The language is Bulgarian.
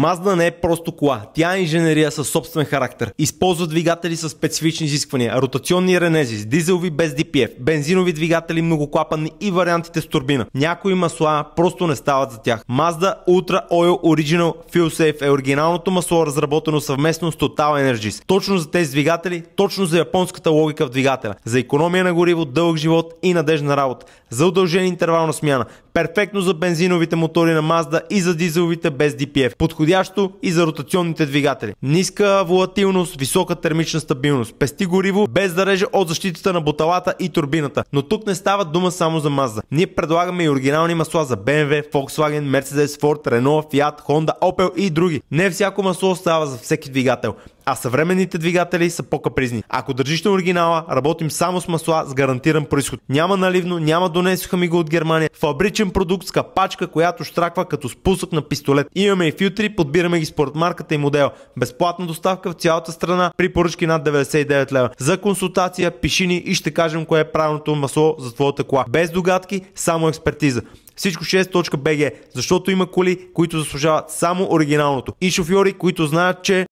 Mazda не е просто кола, тя е инженерия със собствен характер. Използва двигатели с специфични изисквания, ротационни ренези, дизелови без DPF, бензинови двигатели многоклапанни и вариантите с турбина. Някои масла просто не стават за тях. Mazda Ultra Oil Original Fuel Safe е оригиналното масло, разработено съвместно с Total Energies. Точно за тези двигатели, точно за японската логика в двигателя. За икономия на гориво, дълъг живот и надежна работа. За удължен интервал на смяна. Перфектно за бензиновите мотори на Mazda и за дизеловите без DPF. Подходящо и за ротационните двигатели. Ниска волатилност, висока термична стабилност. Пести гориво без да реже от защитата на боталата и турбината. Но тук не става дума само за Mazda. Ние предлагаме и оригинални масла за BMW, Volkswagen, Mercedes, Ford, Renault, Fiat, Honda, Opel и други. Не всяко масло става за всеки двигател, а съвременните двигатели са по-капризни. Ако държиш на оригинала, работим само с масла с гарантиран произход. Няма наливно, няма донесоха го от Германия. Фабричен продукт с капачка, която щраква като спусък на пистолет. Имаме и филтри, подбираме ги според марката и модела. Безплатна доставка в цялата страна при поръчки над 99 лева. За консултация пиши ни и ще кажем кое е правилното масло за твоята кола. Без догадки, само експертиза. Всичко 6.bg, защото има коли, които заслужават само оригиналното и шофьори, които знаят, че